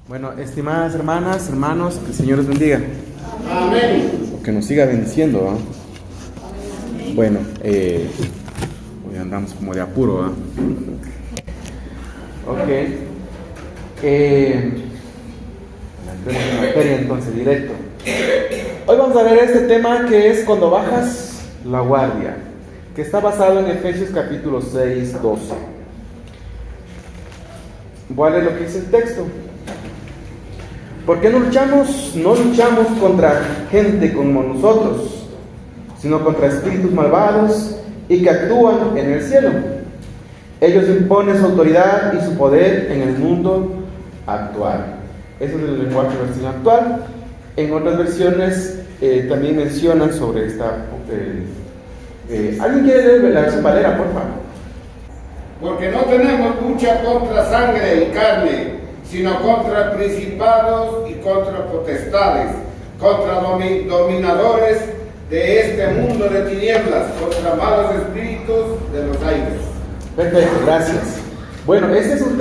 Bueno, estimadas hermanas, hermanos, que el Señor les bendiga. Amén. O que nos siga bendiciendo, ¿no? Bueno, hoy andamos como de apuro, ¿no? Ok. Entremos en materia entonces, directo. Hoy vamos a ver este tema que es cuando bajas la guardia, que está basado en Efesios capítulo 6, 12. Voy a leer lo que dice el texto. Porque no luchamos contra gente como nosotros, sino contra espíritus malvados y que actúan en el cielo. Ellos imponen su autoridad y su poder en el mundo actual. Eso es el lenguaje de versión actual. En otras versiones también mencionan sobre esta. ¿Alguien quiere leer la versión Valera, por favor? Porque no tenemos lucha contra sangre y carne, sino contra principados y contra potestades, contra dominadores de este mundo de tinieblas, contra malos espíritus de los aires. Perfecto, gracias. Bueno, ese es un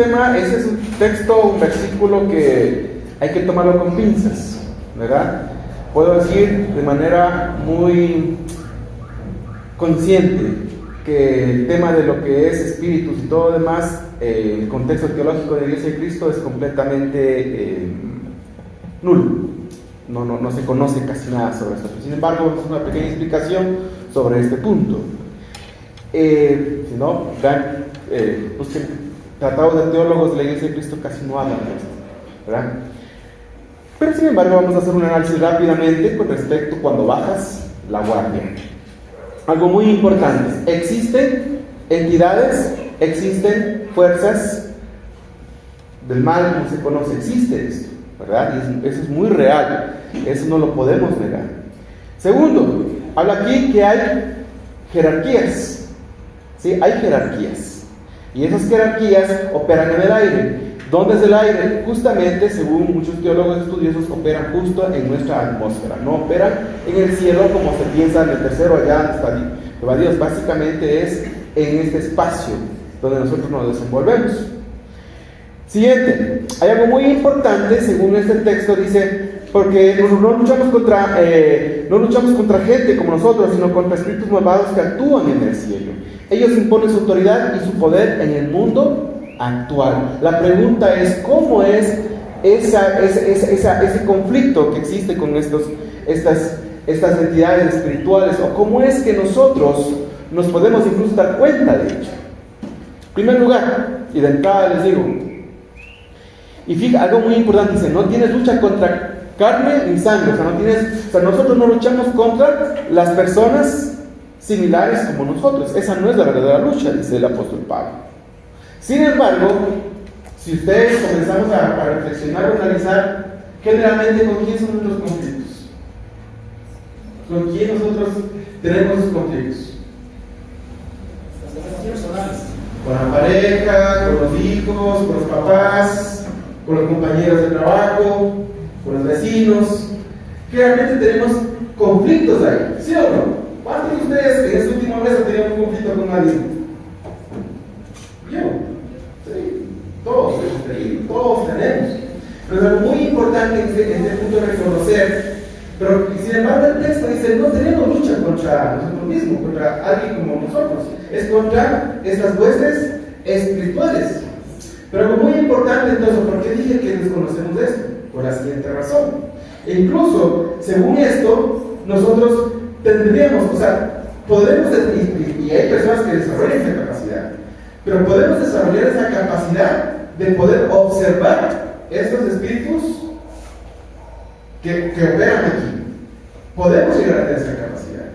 texto, un versículo que hay que tomarlo con pinzas, ¿verdad? Puedo decir de manera muy consciente que el tema de lo que es espíritus y todo lo demás, el contexto teológico de la Iglesia de Cristo es completamente nulo. No se conoce casi nada sobre esto. Sin embargo, vamos a hacer una pequeña explicación sobre este punto. Si no, busquen tratados de teólogos de la Iglesia de Cristo, casi no hablan de esto, ¿verdad? Pero sin embargo, vamos a hacer un análisis rápidamente con respecto a cuando bajas la guardia. Algo muy importante: existen entidades, existen fuerzas del mal, como se conoce, existe esto, ¿verdad? Y eso es muy real, eso no lo podemos negar. Segundo, habla aquí que hay jerarquías, ¿sí? Hay jerarquías, y esas jerarquías operan en el aire. ¿Dónde es el aire? Justamente, según muchos teólogos estudiosos, operan justo en nuestra atmósfera. No operan en el cielo como se piensa en el tercero allá donde está Dios. Básicamente es en este espacio donde nosotros nos desenvolvemos. Siguiente, hay algo muy importante según este texto. Dice, porque no luchamos contra gente como nosotros, sino contra espíritus malvados que actúan en el cielo. Ellos imponen su autoridad y su poder en el mundo actual. La pregunta es, ¿cómo es ese conflicto que existe con estas entidades espirituales? ¿O cómo es que nosotros nos podemos incluso dar cuenta de ello? En primer lugar, y de entrada les digo, y fíjate, algo muy importante, dice, no tienes lucha contra carne ni sangre, o sea, nosotros no luchamos contra las personas similares como nosotros. Esa no es la verdadera lucha, dice el apóstol Pablo. Sin embargo, si ustedes comenzamos a reflexionar o analizar, generalmente, ¿con quién son nuestros conflictos? ¿Con quién nosotros tenemos esos conflictos? Con la pareja, con los hijos, con los papás, con los compañeros de trabajo, con los vecinos. Generalmente tenemos conflictos ahí, ¿sí o no? ¿Cuántos de ustedes en este último mes han tenido un conflicto con alguien? Yo, sí, todos tenemos. Pero es algo muy importante en este punto de reconocer. Pero sin embargo, el texto dice: no tenemos lucha contra nosotros mismos, contra alguien como nosotros, es contra estas huestes espirituales. Pero algo muy importante, entonces, ¿por qué dije que desconocemos esto? Por la siguiente razón. E incluso, según esto, nosotros tendríamos, podemos, y hay personas que desarrollan esa capacidad, pero podemos desarrollar esa capacidad de poder observar estos espíritus que operan aquí. Podemos llegar a tener esa capacidad.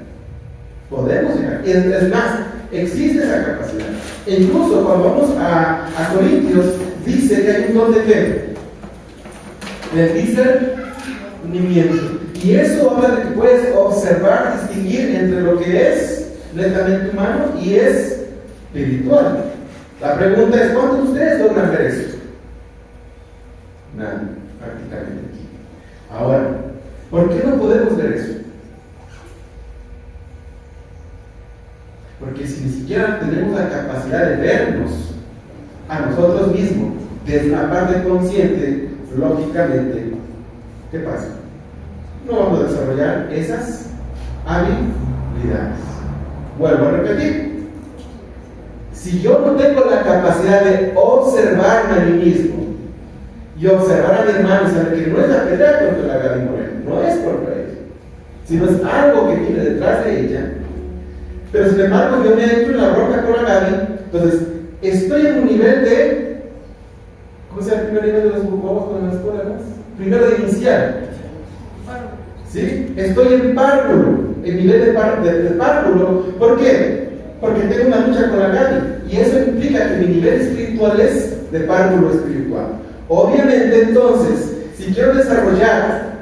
Podemos llegar. Es más, existe esa capacidad. E incluso cuando vamos a Corintios, dice que hay un don de qué? De discernimiento. Y eso habla de que puedes observar, distinguir entre lo que es netamente humano y es espiritual. La pregunta es, ¿cuántos de ustedes logran ver eso? Nada, prácticamente. Ahora, ¿por qué no podemos ver eso? Porque si ni siquiera tenemos la capacidad de vernos a nosotros mismos desde una parte consciente, lógicamente, ¿qué pasa? No vamos a desarrollar esas habilidades. Vuelvo a repetir. Si yo no tengo la capacidad de observarme a mí mismo y observar a mi hermano y saber que no es la pelea contra la Gaby Moreno, no es contra ella, sino es algo que viene detrás de ella, pero sin embargo yo me entro en la bronca con la Gaby, entonces estoy en un nivel de, ¿cómo se llama el primer nivel de los grupos con las escuelas? Primero de inicial. ¿Sí? Estoy en párvulo, en nivel de párvulo. ¿Por qué? Porque tengo una lucha con la Gaby, y eso implica que mi nivel espiritual es de párvulo espiritual. Obviamente, entonces, si quiero desarrollar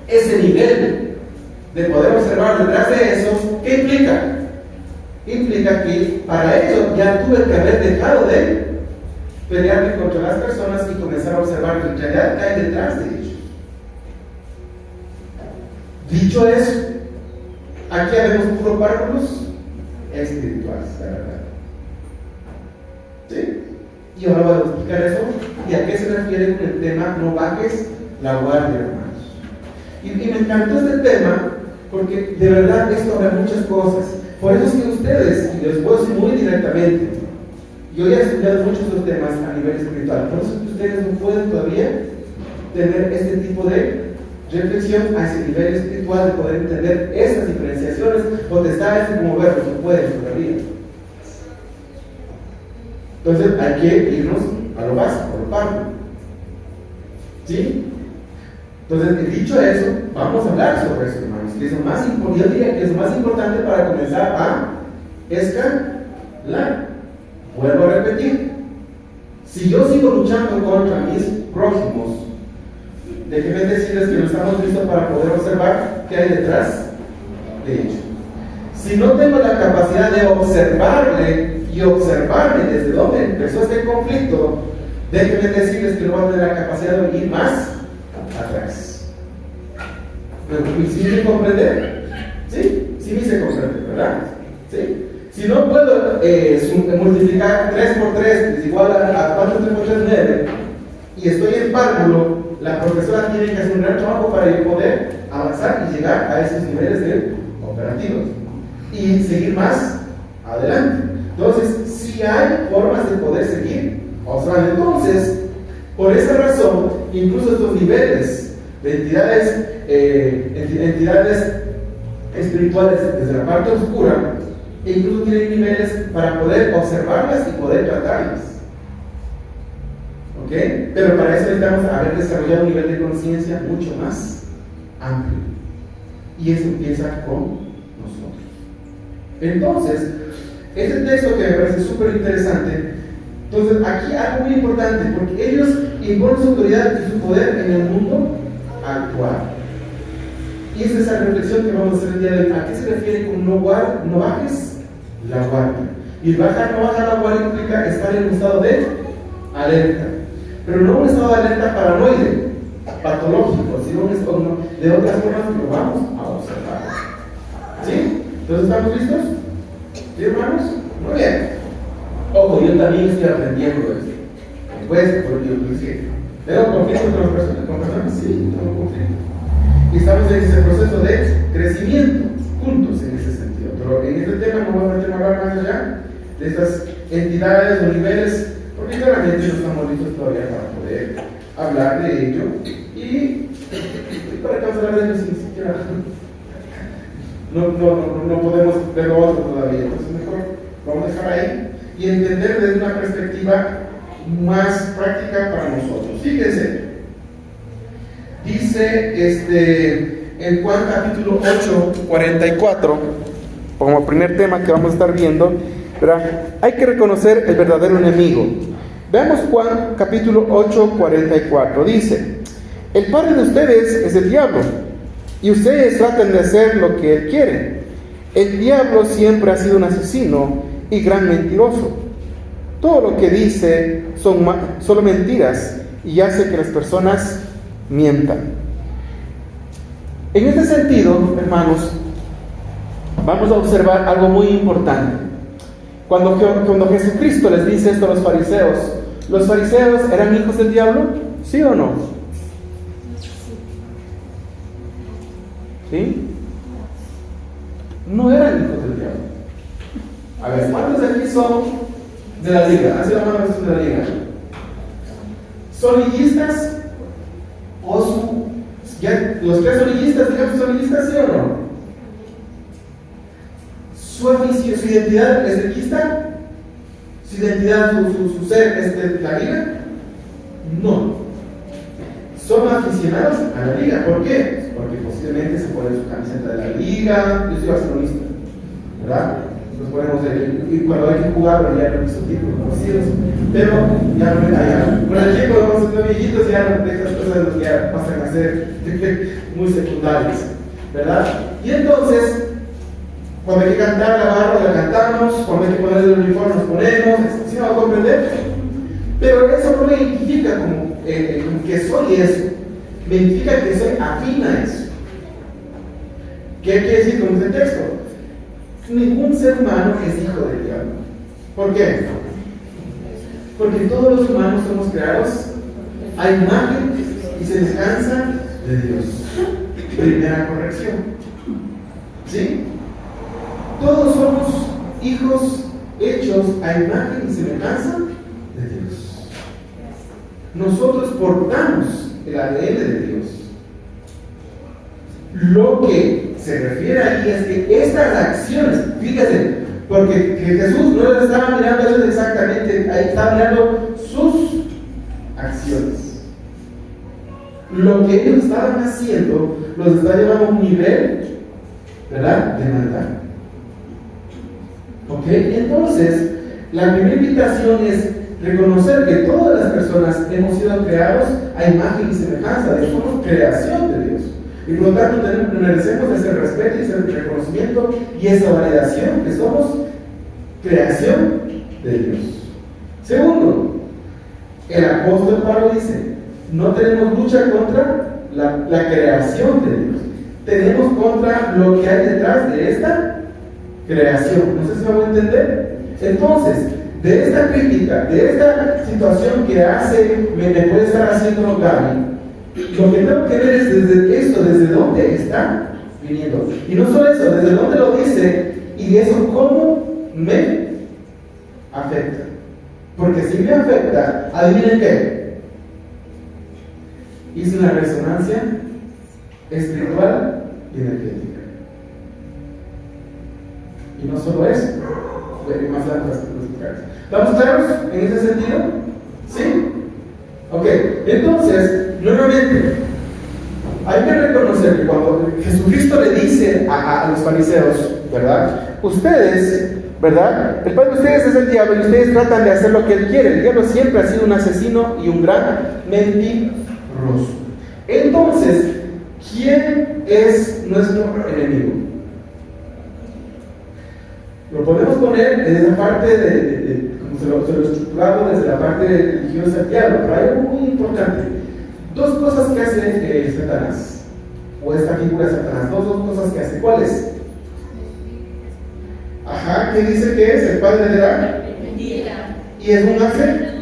ese nivel de poder observar detrás de eso, ¿qué implica? Implica que para ello ya tuve que haber dejado de pelearme contra las personas y comenzar a observar que en realidad hay detrás de ellos. Dicho eso, aquí habemos puro párvulos espirituales, la verdad. ¿Sí? Y ahora voy a explicar eso y a qué se refiere con el tema no bajes la guardia, hermanos. Y me encantó este tema porque de verdad esto habla muchas cosas. Por eso es que ustedes, y les puedo decir muy directamente, yo ya he estudiado muchos de los temas a nivel espiritual, por eso es que ustedes no pueden todavía tener este tipo de reflexión a ese nivel espiritual de poder entender esas diferenciaciones, potestades y como verbos, no pueden todavía. Entonces hay que irnos a lo básico, a lo básico. ¿Sí? Entonces, dicho eso, vamos a hablar sobre eso, hermanos, que es lo más importante, yo diría que es lo más importante para comenzar a escalar. Vuelvo a repetir, si yo sigo luchando contra mis prójimos, déjenme decirles que no estamos listos para poder observar qué hay detrás de ello. Si no tengo la capacidad de observarle y observarme desde dónde empezó este conflicto, déjenme decirles que no van a tener la capacidad de ir más atrás. ¿Sí me comprender? ¿Sí? Sí me hice comprender, ¿verdad? ¿Sí? Si no puedo multiplicar 3 por 3 es igual a 4 3 por 3, 9, y estoy en párvulo, la profesora tiene que hacer un gran trabajo para yo poder avanzar y llegar a esos niveles de operativos y seguir más adelante. Entonces, si hay formas de poder seguir observando. Entonces, por esa razón, incluso estos niveles de entidades espirituales desde la parte oscura, incluso tienen niveles para poder observarlas y poder tratarlas. ¿Ok? Pero para eso necesitamos haber desarrollado un nivel de conciencia mucho más amplio. Y eso empieza con nosotros. Entonces, este texto que me parece súper interesante, entonces aquí algo muy importante, porque ellos imponen su autoridad y su poder en el mundo actual. Y esa es la reflexión que vamos a hacer el día de hoy. ¿A qué se refiere con no bajes la guardia? Y no bajar la guardia implica estar en un estado de alerta, pero no un estado de alerta paranoide, patológico, sino un estado de otras formas que lo vamos a observar. ¿Sí? Entonces, ¿estamos listos? ¿Sí, hermanos? Muy bien. Ojo, yo también estoy aprendiendo esto. Pues, porque yo dije, ¿tengo conflicto con personas? Sí, tengo conflicto. Y estamos en ese proceso de crecimiento, juntos en ese sentido. Pero en este tema no vamos a meter más allá de estas entidades o niveles, porque claramente no estamos listos todavía para poder hablar de ello. Y para que vamos a hablar de ello sin siquiera no podemos ver lo otro todavía. Entonces mejor vamos a dejar ahí y entender desde una perspectiva más práctica para nosotros. Fíjense, dice en Juan capítulo 8, 44, como primer tema que vamos a estar viendo, ¿verdad? Hay que reconocer el verdadero enemigo. Veamos Juan capítulo 8, 44. Dice: el padre de ustedes es el diablo, y ustedes tratan de hacer lo que él quiere. El diablo siempre ha sido un asesino y gran mentiroso. Todo lo que dice son solo mentiras y hace que las personas mientan. En este sentido, hermanos, vamos a observar algo muy importante. Cuando Jesucristo les dice esto a los fariseos eran hijos del diablo, ¿Sí o no? ¿Sí? No eran hijos del diablo. A ver, ¿cuántos de aquí son de la liga? Hace la mano que son de la liga. ¿Son liguistas? ¿O los tres son liguistas? Digamos, ¿son liguistas, sí o no? ¿Su identidad es liguista? ¿Su identidad, su ser es de la liga? No. Son aficionados a la liga. ¿Por qué? Porque posiblemente se pone su camiseta de la liga. Yo soy barcelonista, ¿verdad? Nos ponemos y cuando hay que jugar, bueno, ya no he visto títulos conocidos, pero ya con el tiempo vamos siendo viejitos, ya de estas cosas ya pasan a ser muy secundarias, ¿verdad? Y entonces, cuando hay que cantar la barra, la cantamos, cuando hay que poner el uniforme, nos ponemos, ¿sí me va a comprender? Pero eso no me identifica como que soy eso, me identifica que soy afín a eso. ¿Qué quiere decir con este texto? Ningún ser humano es hijo del diablo. ¿Por qué? Porque todos los humanos somos creados a imagen y semejanza de Dios. Primera corrección. ¿Sí? Todos somos hijos hechos a imagen y semejanza de Dios. Nosotros portamos el ADN de Dios. Lo que se refiere ahí es que estas acciones, fíjense, porque Jesús no les estaba mirando eso exactamente, ahí estaba mirando sus acciones. Lo que ellos estaban haciendo los está llevando a un nivel, ¿verdad?, de maldad. ¿Ok? Entonces, la primera invitación es reconocer que todas las personas hemos sido creados a imagen y semejanza de Dios, somos creación de Dios. Y por lo tanto merecemos ese respeto y ese reconocimiento y esa validación que somos creación de Dios. Segundo, el apóstol Pablo dice, no tenemos lucha contra la creación de Dios, tenemos contra lo que hay detrás de esta creación. No sé si me voy a entender. Entonces, de esta crítica, de esta situación que me puede estar haciendo Gaby, lo que tengo que ver es desde dónde está viniendo. Y no solo eso, desde dónde lo dice y eso cómo me afecta. Porque si me afecta, adivinen qué. Hice una resonancia espiritual y energética. Y no solo eso, más adelante lo explicaré. ¿Estamos claros en ese sentido? ¿Sí? Ok, entonces, nuevamente, hay que reconocer que cuando Jesucristo le dice a los fariseos, ¿verdad? Ustedes, ¿verdad? El padre de ustedes es el diablo y ustedes tratan de hacer lo que él quiere. El diablo siempre ha sido un asesino y un gran mentiroso. Entonces, ¿quién es nuestro enemigo? Lo podemos poner desde la parte como se lo estructurado desde la parte religiosa del diablo, pero hay algo muy importante. Dos cosas que hace Satanás, o esta figura de Satanás, dos cosas que hace. ¿Cuáles? Ajá, ¿qué dice que es? El padre de la mentira. ¿Y es un asesino?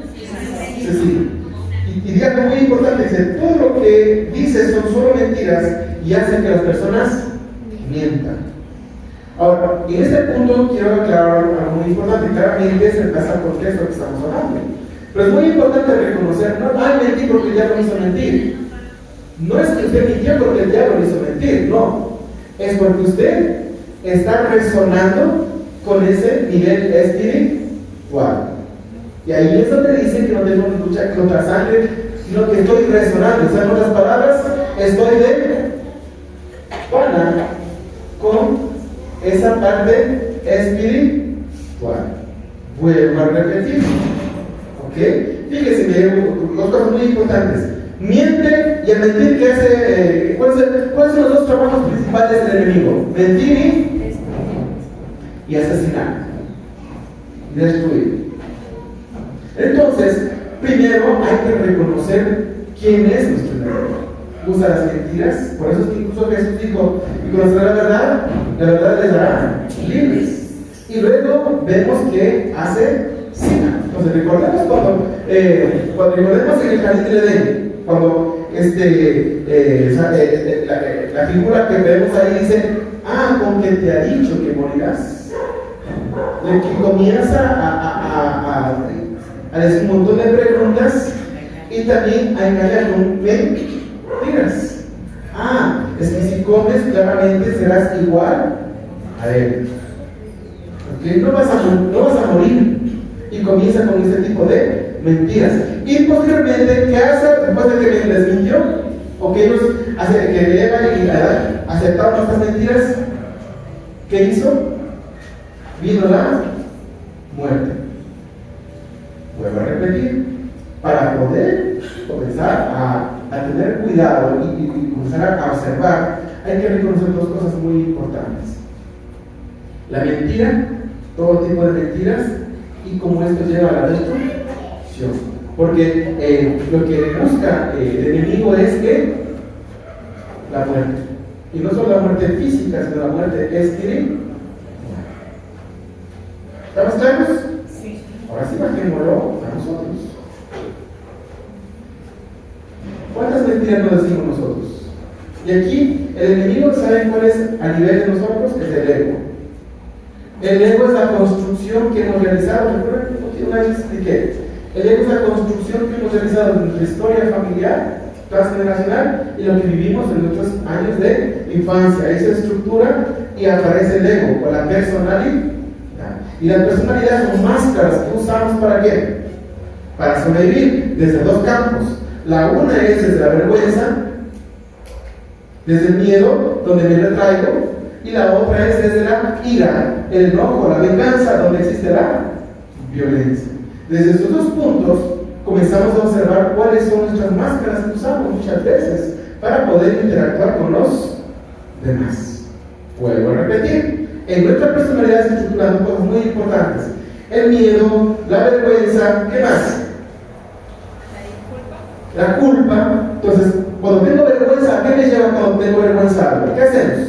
Y diga algo muy importante, dice, todo lo que dice son solo mentiras y hacen que las personas mientan. Ahora, en este punto quiero aclarar algo muy importante. Claramente es el contexto que estamos hablando. Pero es muy importante reconocer, no mentí porque el diablo me hizo mentir. No es que usted mintió porque el diablo le hizo mentir, no. Es porque usted está resonando con ese nivel espiritual. Y ahí es donde dice que no tenemos lucha contra sangre, sino que estoy resonando. O sea, en otras palabras, estoy de pana con esa parte espiritual. Vuelvo a repetir. ¿Ok? Fíjese, dos cosas muy importantes. Miente y el mentir que hace. ¿Cuáles son los dos trabajos principales del enemigo? Mentir y asesinar. Destruir. Entonces, primero hay que reconocer quién es nuestro enemigo. Usa las mentiras, por eso es que incluso Jesús dijo, y conocerá la verdad les hará libres. Y luego vemos que hace cena. Entonces recordemos cuando recordemos en el jardín del Edén, cuando la figura que vemos ahí dice, con que te ha dicho que morirás, y comienza a decir un montón de preguntas y también a engañar con mentiras. Es que si comes claramente serás igual a él. ¿Okay? No vas a morir. Y comienza con ese tipo de mentiras. Y posteriormente, ¿qué hace? Después de que les mintió, o que ellos que llegan y aceptaron estas mentiras, ¿qué hizo? Vino la muerte. Vuelvo a repetir, para poder comenzar a tener cuidado y comenzar a observar, hay que reconocer dos cosas muy importantes: la mentira, todo tipo de mentiras, y cómo esto lleva a la destrucción. Porque lo que busca el enemigo es que la muerte, y no solo la muerte física, sino la muerte espiritual. ¿Estamos claros? Sí. Ahora sí, bajémoslo a nosotros. ¿Cuántas mentiras nos decimos nosotros? Y aquí el enemigo, ¿saben cuál es a nivel de nosotros? Es el ego. El ego es la construcción que hemos realizado. Recuerden que una vez expliqué. El ego es la construcción que hemos realizado en nuestra historia familiar, transgeneracional, y lo que vivimos en nuestros años de infancia. Ahí se estructura y aparece el ego, o la personalidad. Y las personalidades son máscaras que usamos ¿para qué? Para sobrevivir desde dos campos. La una es desde la vergüenza, desde el miedo, donde me retraigo, y la otra es desde la ira, el enojo, la venganza, donde existe la violencia. Desde estos dos puntos comenzamos a observar cuáles son nuestras máscaras que usamos muchas veces para poder interactuar con los demás. Vuelvo a repetir, en nuestra personalidad se estructuran cosas muy importantes: el miedo, la vergüenza, ¿qué más? La culpa. Entonces, cuando tengo vergüenza, ¿a qué me lleva cuando tengo vergüenza? ¿Qué hacemos?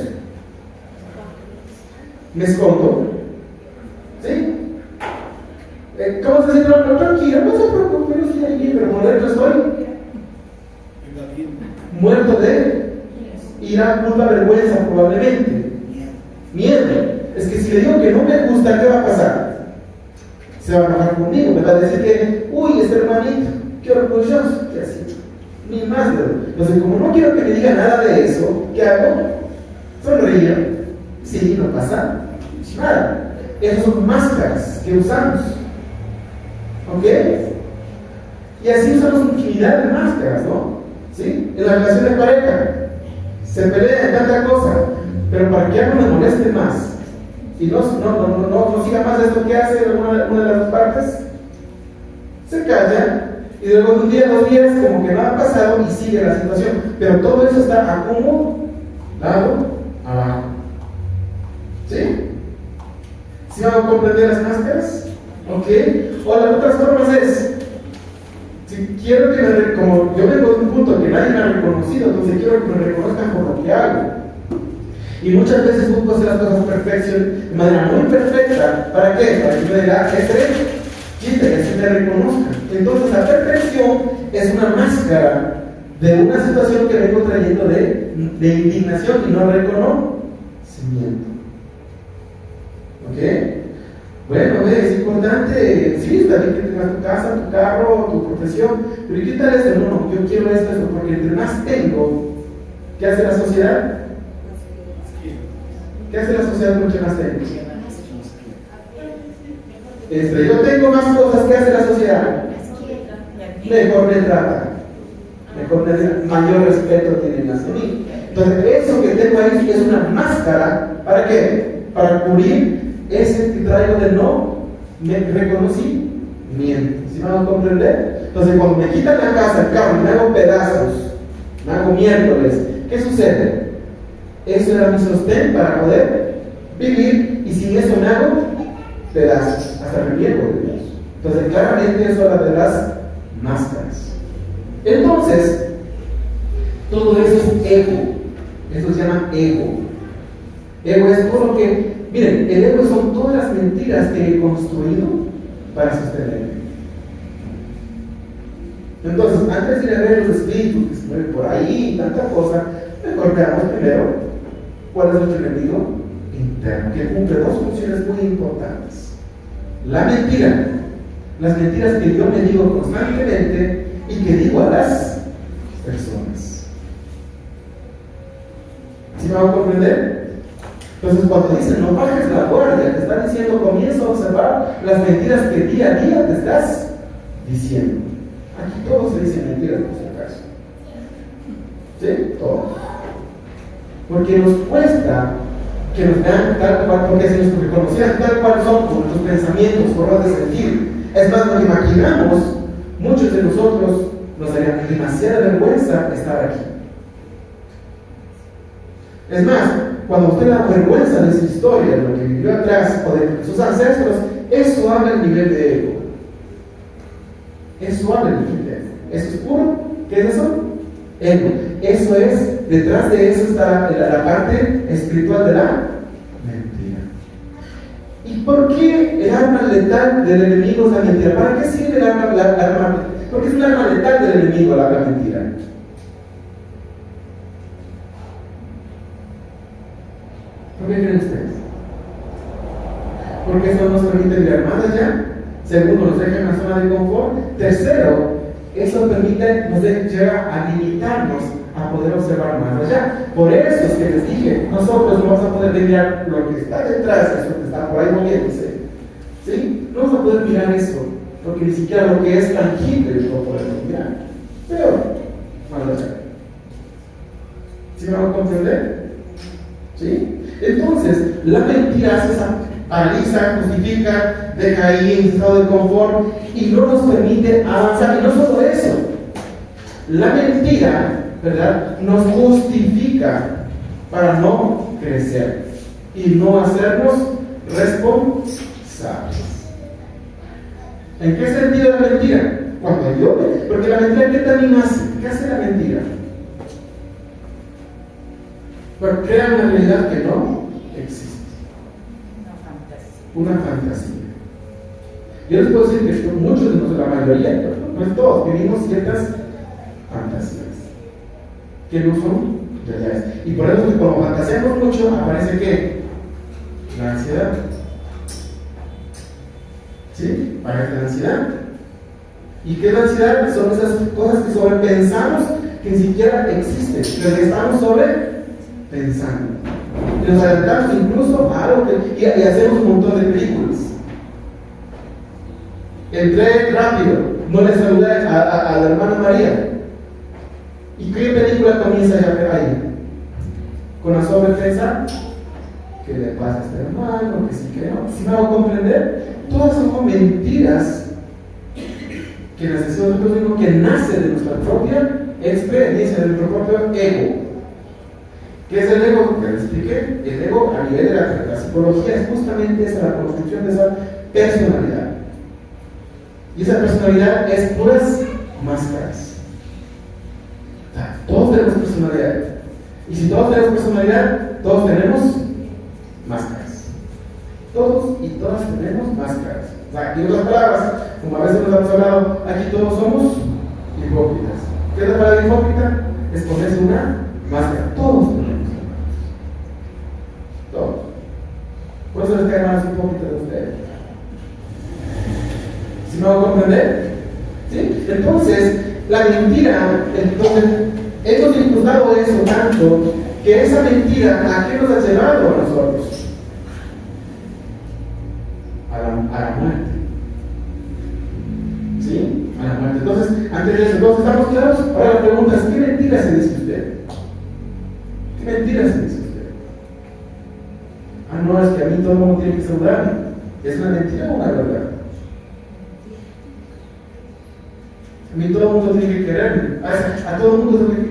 Me escondo. ¿Sí? ¿Cómo se dice? No, tranquilo, no se preocupe, no estoy aquí, pero por dentro estoy muerto de ira, culpa, vergüenza, probablemente. Miedo. Es que si le digo que no me gusta, ¿qué va a pasar? Se va a enojar conmigo, me va a decir que, uy, este hermanito, qué orgulloso, que así, ni más de. Entonces, como no quiero que me diga nada de eso, ¿qué hago? Sonrío. Sí, no pasa nada. Esas son máscaras que usamos. ¿Ok? Y así usamos infinidad de máscaras, ¿no? ¿Sí? En la relación de pareja se pelea en tanta cosa, pero para que ya no me moleste más y no siga más esto que hace una de las dos partes, se calla y luego de un día, 2 días, como que nada ha pasado y sigue la situación. Pero todo eso está acumulado abajo. ¿Sí? ¿Sí van a comprender las máscaras? ¿Ok? O las otras formas es, si quiero que como yo vengo de un punto que nadie me ha reconocido, entonces quiero que me reconozcan por lo que hago. Y muchas veces busco hacer las cosas de manera muy perfecta. ¿Para qué? Para que me diga, que se me reconozca. Entonces la perfección es una máscara de una situación que vengo trayendo de indignación y no reconocimiento. ¿Ok? Bueno, es importante, sí, está bien que tengas tu casa, tu carro, tu profesión, pero ¿y qué tal esto? No, yo quiero esto, porque entre más tengo, ¿qué hace la sociedad? ¿Qué hace la sociedad mucho más tengo? Yo tengo más cosas, ¿qué hace la sociedad? Mejor me trata, mayor respeto tienen hacia mí. Entonces, eso que tengo ahí es una máscara, ¿para qué? Para cubrir ese que traigo de no reconocimiento. ¿Sí me van a comprender? Entonces, cuando me quitan la casa, el carro, me hago pedazos, me hago miércoles, ¿qué sucede? Eso era mi sostén para poder vivir, y sin eso me hago pedazos, hasta me pierdo de Dios. Entonces, claramente eso habla de las máscaras. Entonces, todo eso es ego. Esto se llama ego. Ego es todo lo que, miren, el ego son todas las mentiras que he construido para sostenerme. Entonces, antes de ir a ver los espíritus que se mueven por ahí y tanta cosa, mejor veamos primero cuál es nuestro enemigo interno, que cumple dos funciones muy importantes. La mentira, las mentiras que yo me digo constantemente y que digo a las personas. ¿Sí me van a comprender? Entonces, cuando dicen no bajes la guardia, te están diciendo comienza a observar las mentiras que día a día te estás diciendo. Aquí todos se dicen mentiras, por si acaso. ¿Sí? Todos. Porque nos cuesta que nos vean tal cual, porque si nos reconocieran tal cual son con nuestros pensamientos, formas de sentir. Es más, lo que imaginamos, muchos de nosotros nos daría demasiada vergüenza estar aquí. Es más, cuando usted da vergüenza de su historia, de lo que vivió atrás o de sus ancestros, eso habla el nivel de ego. Eso habla el nivel de ego. Eso es puro. ¿Qué es eso? Ego. Eso es, detrás de eso está la parte espiritual de la mentira. ¿Y por qué el arma letal del enemigo es la mentira? ¿Para qué sirve el arma? Porque es un arma letal del enemigo la mentira. ¿Por qué creen ustedes? Porque eso nos permite mirar más allá. Segundo, nos deja en la zona de confort. Tercero, eso permite, nos llega a limitarnos a poder observar más allá. Por eso es que les dije, nosotros no vamos a poder mirar lo que está detrás, eso que está por ahí moviéndose. ¿Sí? No vamos a poder mirar eso, porque ni siquiera lo que es tangible lo podemos mirar. Pero, más allá. ¿Sí me van a comprender? ¿Sí? Entonces, la mentira hace esa paraliza, justifica, deja ahí en estado de confort y no nos permite avanzar. Y no solo eso, la mentira, ¿verdad?, nos justifica para no crecer y no hacernos responsables. ¿En qué sentido la mentira? Cuando yo, porque la mentira, ¿qué también hace? ¿Qué hace la mentira? Pues crea una realidad que no existe. Una fantasía. Yo les puedo decir que muchos de nosotros, la mayoría, no es todos, vivimos ciertas fantasías que no son realidades. Y por eso que cuando fantaseamos mucho, aparece ¿qué? La ansiedad. ¿Sí? Aparece la ansiedad. ¿Y qué es la ansiedad? Son esas cosas que sobrepensamos que ni siquiera existen, pero que estamos sobrepensando. Y nos adelantamos incluso a algo que, y hacemos un montón de películas. Entré rápido, no le saludé a la hermana María. ¿Y qué película comienza ya ahí? Con la sobrepensa, ¿qué le pasa a este hermano? Que sí, que no. ¿Sí me hago comprender? Todas son mentiras que nos decimos nosotros mismos, que nace de nuestra propia experiencia, de nuestro propio ego. ¿Qué es el ego? Ya les expliqué. El ego, a nivel de la psicología, es justamente esa, la construcción de esa personalidad. Y esa personalidad es puras máscaras. O sea, todos tenemos personalidad. Y si todos tenemos personalidad, todos tenemos máscaras. Todos y todas tenemos máscaras. O sea, aquí en otras palabras, como a veces nos hemos hablado, aquí todos somos hipócritas. ¿Qué es la palabra hipócrita? Es ponerse una máscara. Todos tenemos. Todos. Por eso les cae más hipócritas de ustedes. ¿Sí me van a comprender? ¿Sí? Entonces, la mentira, entonces, hemos disfrutado eso tanto que esa mentira, ¿a qué nos ha llevado a nosotros? A la muerte. ¿Sí? A la muerte. Entonces, antes de eso, ¿todos estamos claros? Ahora la pregunta es, ¿qué mentira se dice usted? ¿Qué mentira se dice usted? Ah, no, es que a mí todo el mundo tiene que saludarme. ¿Es una mentira o una verdad? A mí todo el mundo tiene que quererme. A todo el mundo tiene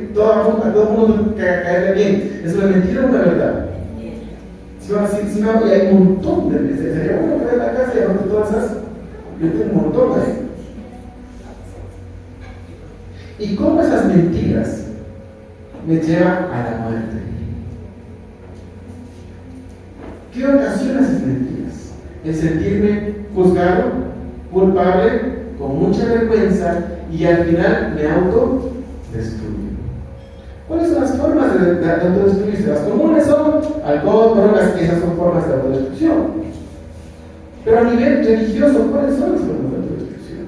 que caerle bien. ¿Es una mentira o una verdad? Si no, y hay un montón de veces. Sería uno que va a la casa y anote todas esas. Yo tengo un montón ahí. ¿Y cómo esas mentiras me llevan a la muerte? ¿Qué ocasiona esas mentiras? El sentirme juzgado, culpable, con mucha vergüenza y al final me autodestruyo. ¿Cuáles son las formas de autodestruirse? Las comunes son alcohol, drogas, esas son formas de autodestrucción. Pero a nivel religioso, ¿cuáles son las formas de autodestrucción?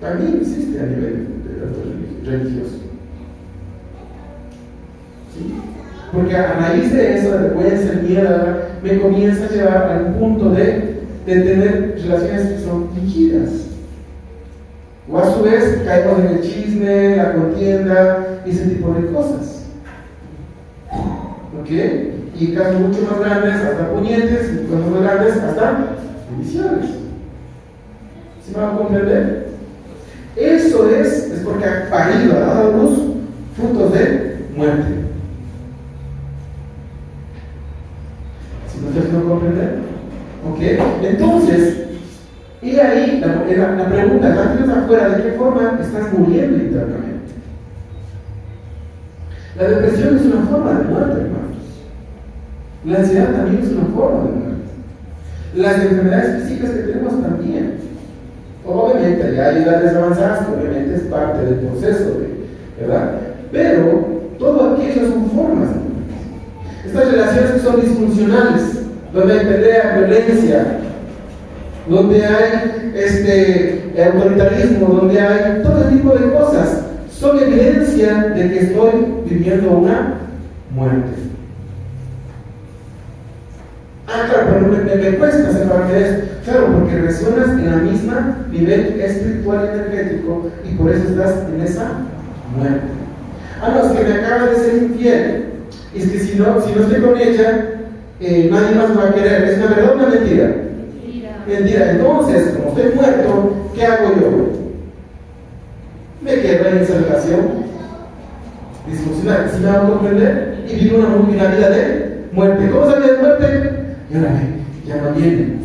También existe a nivel religioso. ¿Sí? Porque a raíz de eso, de vergüenza, el miedo, me comienza a llevar al punto de tener relaciones que son fingidas. O a su vez caemos en el chisme, la contienda y ese tipo de cosas. ¿Ok? Y casos mucho más grandes, hasta puñetes, y casos más grandes, hasta divisiones. ¿Sí me van a comprender? Eso es porque ha parido, ha dado a luz frutos de muerte. ¿Sí me estás no comprender? ¿Ok? Entonces, y ahí la pregunta, ¿estás afuera? ¿De qué forma estás muriendo internamente? La depresión es una forma de muerte, hermanos. La ansiedad también es una forma de muerte. Las enfermedades físicas que tenemos también. Obviamente, ya hay edades avanzadas, que obviamente es parte del proceso, ¿verdad? Pero todo aquello son formas de muerte. Estas relaciones que son disfuncionales, donde hay pelea, violencia, donde hay autoritarismo, donde hay todo tipo de cosas, son evidencia de que estoy viviendo una muerte. Claro, pero me cuesta separar de eso. Claro, porque resuenas en la misma nivel espiritual y energético y por eso estás en esa muerte. No, es que me acaba de ser infiel. Y es que si no estoy con ella, nadie más me va a querer. ¿Es una verdad o una mentira? Mentira. Entonces, como estoy muerto, ¿qué hago yo? Me quedo en esa relación disfuncional, si me hago comprender, y vivo una vida de muerte. ¿Cómo sale de muerte? Y ahora ya no viene.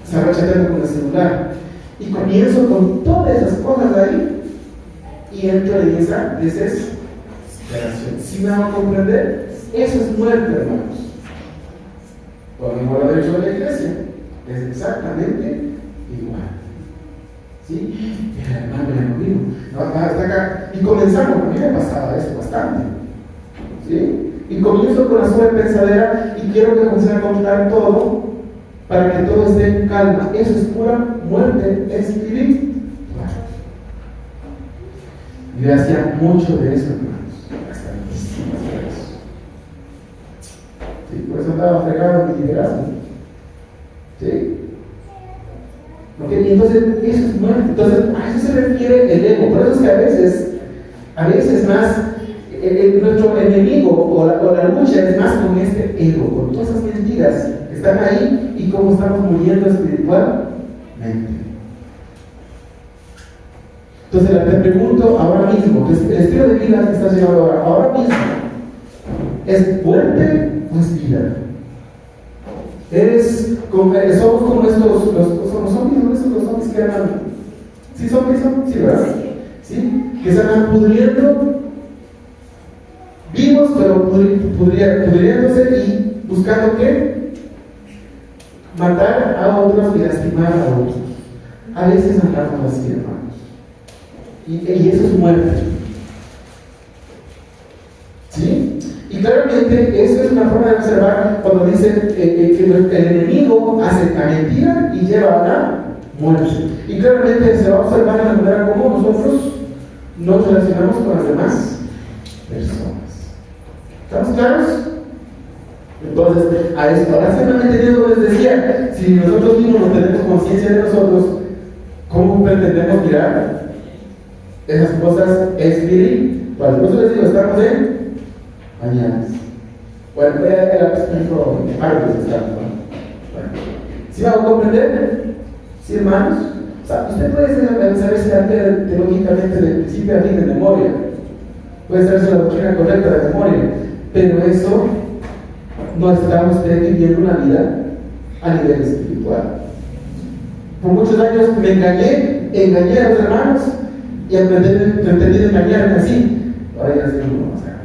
Se arracha con el celular. Y comienzo con todas esas cosas ahí y entro en esa desesperación. ¿Sí me hago comprender? Eso es muerte, hermanos. Por igual derecho de la iglesia. Es exactamente igual. ¿Sí? El hermano ya no vino. Hasta acá. Y comenzamos, a mí me pasaba eso bastante. ¿Sí? Y comienzo con la sobrepensadera y quiero que comience a contar todo para que todo esté en calma. Eso es pura muerte espiritual. Yo hacía mucho de eso, hermanos. Bastantísimo de eso. ¿Sí? Por eso andaba fregado en mi liderazgo. ¿Sí? ¿Okay? Y entonces, eso es muerte. Entonces, a eso se refiere el ego. Por eso es que a veces más, nuestro enemigo o la lucha es más con este ego, con todas esas mentiras que están ahí y cómo estamos muriendo espiritualmente. Entonces, te pregunto ahora mismo, el estilo de vida que estás llevando ahora mismo, ¿es muerte o es vida? Somos como somos zombies, ¿no? Esos los zombies que andan. ¿Sí zombies son? Sí, ¿verdad? ¿Sí? Que se andan pudriendo, vivos, pero pudriéndose y buscando ¿qué? Matar a otros y lastimar a otros. A veces andamos así, hermanos. Y eso es muerte. ¿Sí? Y claramente eso es una forma de observar cuando dice que el enemigo hace la mentira y lleva a la muerte. Y claramente se va a observar en la manera como nosotros nos relacionamos con las demás personas. ¿Estamos claros? Entonces, a esto, ahora simplemente Dios les decía, si nosotros mismos no tenemos conciencia de nosotros, ¿cómo pretendemos mirar esas cosas espirituales? Por eso les digo, estamos en mañanas. Bueno, era explico martes estamos, ¿no? ¿Sí me hago comprender? ¿Sí, hermanos? O sea, usted puede saberse la teológicamente del principio a fin de memoria, puede saberse la doctrina correcta de memoria, pero eso no está usted viviendo una vida a nivel espiritual. Por muchos años me engañé a los hermanos y pretendí engañarme así. Ahora ya sé cómo vamos a hacer.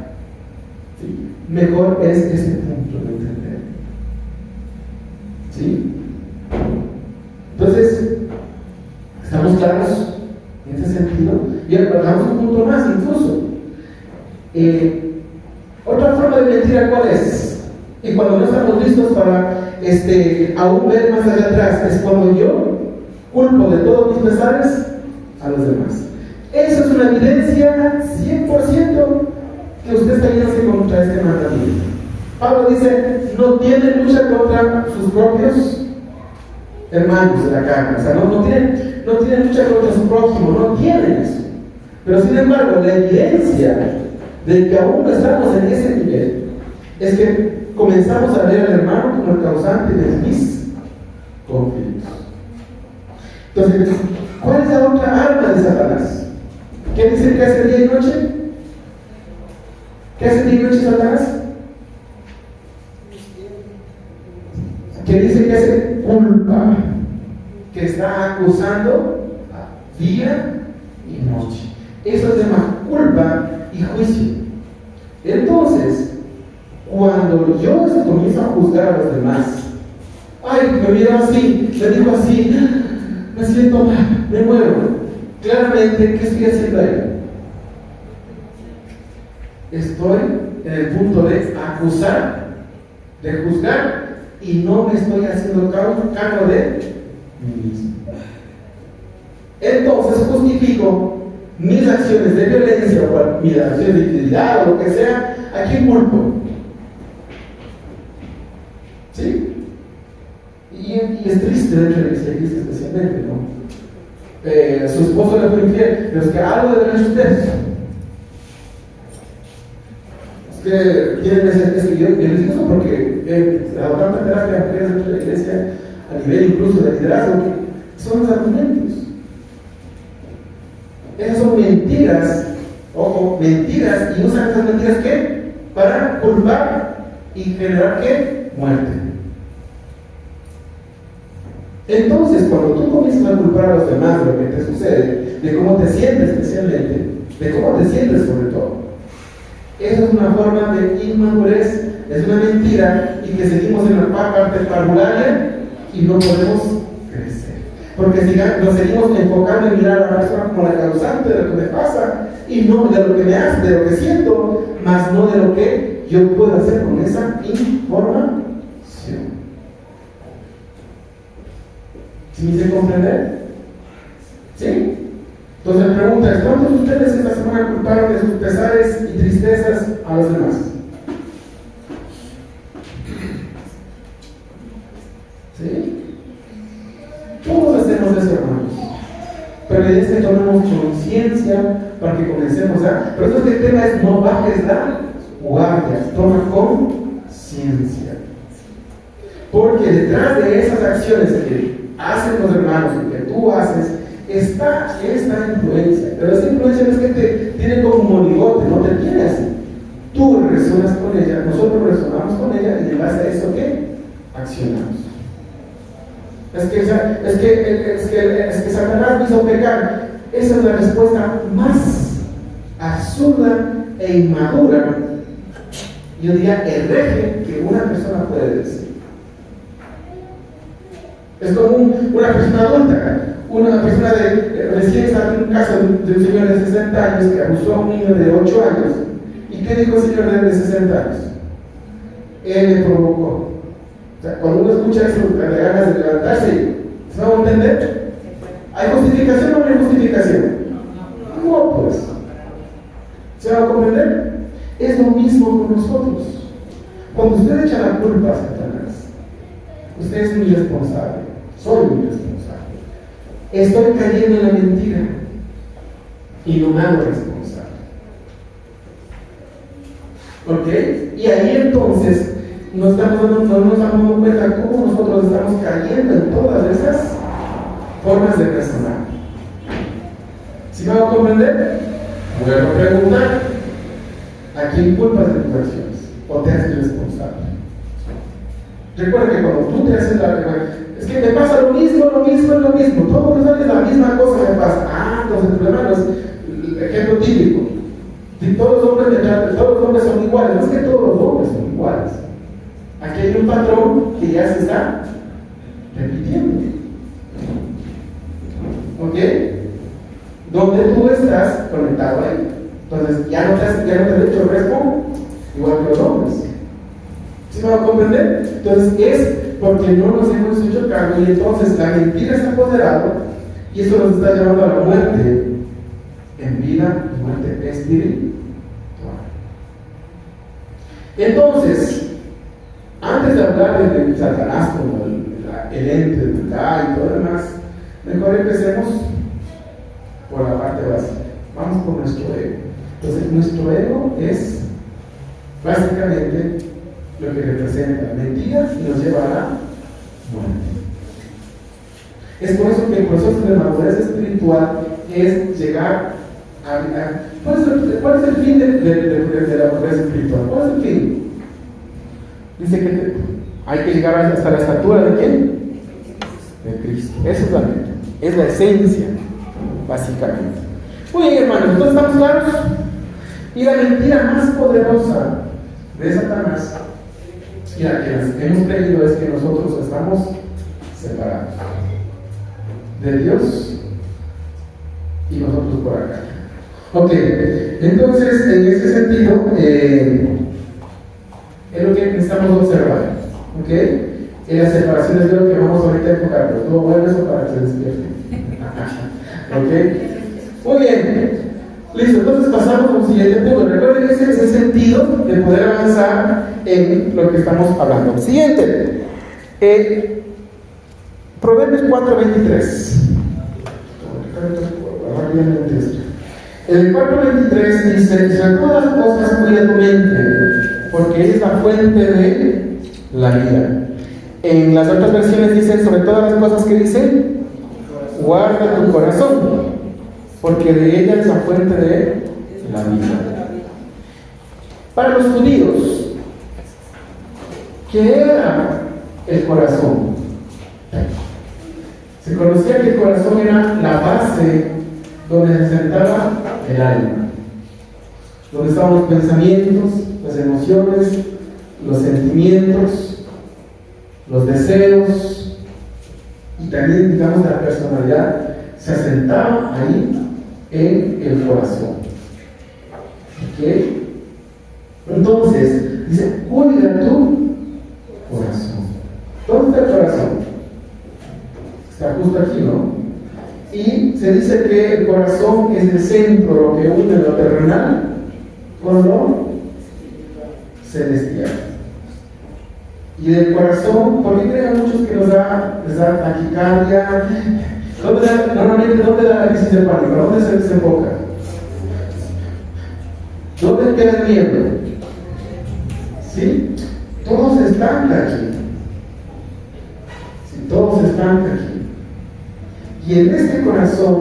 ¿Sí? Mejor es ese punto de entender. ¿Sí? Entonces, claros en ese sentido? Y damos un punto más incluso. Otra forma de mentira, ¿cuál es? Y cuando no estamos listos para aún ver más allá atrás, es cuando yo culpo de todos mis pesares a los demás. Eso es una evidencia 100% que usted está yéndose contra este mandamiento. Pablo dice, no tiene lucha contra sus propios hermanos de la carne, o sea, no tiene lucha contra su prójimo, no tienen eso. Pero sin embargo, la evidencia de que aún no estamos en ese nivel es que comenzamos a ver al hermano como el causante de mis conflictos. Entonces, ¿cuál es la otra arma de Satanás? ¿Qué dice que hace día y noche? ¿Qué hace día y noche Satanás? Que dice que hace culpa, que está acusando día y noche. Eso se llama culpa y juicio. Entonces, cuando yo comienzo a juzgar a los demás, ay, me miró así, me dijo así, me siento mal, me muevo. Claramente, ¿qué estoy haciendo ahí? Estoy en el punto de acusar, de juzgar, y no me estoy haciendo cargo de mí mismo. Entonces justifico mis acciones de violencia o mis acciones de infidelidad o lo que sea. ¿A quién culpo? ¿Sí? Y es triste dentro de la iglesia especialmente, ¿no? Su esposo le fue infiel, pero es que algo deben haber ustedes. Que tienen yo les digo eso porque adoptando terapia dentro de la iglesia a nivel incluso de liderazgo son los argumentos. Esas son mentiras, ojo, mentiras, y usan esas mentiras ¿qué? Para culpar y generar ¿qué? Muerte. Entonces, cuando tú comienzas a culpar a los demás de lo que te sucede, de cómo te sientes especialmente, de cómo te sientes sobre todo, eso es una forma de inmadurez, es una mentira y que seguimos en la parte parvularia y no podemos crecer. Porque nos seguimos enfocando en mirar a la persona como la causante de lo que me pasa y no de lo que me hace, de lo que siento, más no de lo que yo puedo hacer con esa información. ¿Sí me hice comprender? ¿Sí? Entonces la pregunta es, ¿cuántos de ustedes esta semana culparon de sus pesares y tristezas a los demás? ¿Sí? Todos hacemos eso, hermanos. Pero la idea es que tomemos conciencia para que comencemos a... Por eso es que el tema es no bajes la guardia, toma conciencia. Porque detrás de esas acciones que hacen los hermanos y que tú haces, está esta influencia, pero esta influencia no es que te tiene como un monigote, no te tiene así. Tú resuenas con ella, nosotros resonamos con ella y en base a eso ¿qué? Accionamos. Es que Satanás me hizo pecar. Esa es la respuesta más absurda e inmadura, yo diría hereje, que una persona puede decir. Es como una persona adulta. Una persona recién está en un caso de un señor de 60 años que abusó a un niño de 8 años. ¿Y qué dijo el señor de 60 años? Él le provocó. O sea, cuando uno escucha eso, le da ganas de levantarse, ¿se va a entender? ¿Hay justificación o no hay justificación? No, pues. ¿Se va a comprender? Es lo mismo con nosotros. Cuando usted echa la culpa a Satanás, usted es un irresponsable. Soy un irresponsable. Estoy cayendo en la mentira y no me hago responsable. ¿Ok? Y ahí entonces no nos estamos dando cuenta cómo nosotros estamos cayendo en todas esas formas de razonar. ¿Sí me va a comprender? Vuelvo a preguntar: ¿a quién culpas de tus acciones? ¿O te haces responsable? Recuerda que cuando tú te haces es que me pasa lo mismo, todos los años la misma cosa me pasa. Entonces el problema es el ejemplo típico. Si todos los hombres son iguales, no es que todos los hombres son iguales. Aquí hay un patrón que ya se está repitiendo. ¿Ok? donde tú estás conectado ahí. Entonces, ya no te has hecho respo igual que los hombres. ¿Sí me va a comprender? Entonces, es porque no nos hemos hecho cargo y entonces la mentira está apoderado y eso nos está llevando a la muerte en vida y muerte espiritual. Entonces, antes de hablar de Satanás como el ente del maldad y todo lo demás, mejor empecemos por la parte básica. Vamos por nuestro ego. Entonces, nuestro ego es básicamente lo que representa la mentira y nos lleva a la muerte. Es por eso que el proceso de madurez espiritual es llegar a ¿cuál es el fin de la madurez espiritual? ¿Cuál es el fin? Dice que hay que llegar hasta la estatura ¿de quién? De Cristo. Eso es la meta, es la esencia, básicamente. Muy bien, hermanos, entonces estamos claros. Y la mentira más poderosa de Satanás y la que hemos creído es que nosotros estamos separados de Dios y nosotros por acá. Ok, entonces en ese sentido es lo que necesitamos observar. Ok, en las separaciones de lo que vamos ahorita a enfocar, pero todo bueno eso para que se despierte. Ok, muy bien. Listo, entonces pasamos al siguiente punto. Recuerden ese sentido de poder avanzar en lo que estamos hablando. Siguiente, Proverbios 4:23. En el 4:23 dice: sobre todas las cosas cuida tu mente, porque es la fuente de la vida. En las otras versiones dicen: sobre todas las cosas que dicen, guarda tu corazón, porque de ella es la fuente de la vida. Para los judíos, ¿qué era el corazón? Se conocía que el corazón era la base donde se sentaba el alma, donde estaban los pensamientos, las emociones, los sentimientos, los deseos y también, digamos, la personalidad se asentaba ahí en el corazón. ¿Ok? Entonces, dice: cuida tu corazón. ¿Dónde está el corazón? Está justo aquí, ¿no? Y se dice que el corazón es el centro, lo que une lo terrenal con lo celestial. Y del corazón, ¿por qué creen muchos que les da taquicardia? Normalmente, ¿dónde da la crisis de pánico? ¿Dónde se desemboca? ¿Dónde queda el miedo? ¿Sí? Todo se estanca aquí. ¿Sí? Todo se estanca aquí. Y en este corazón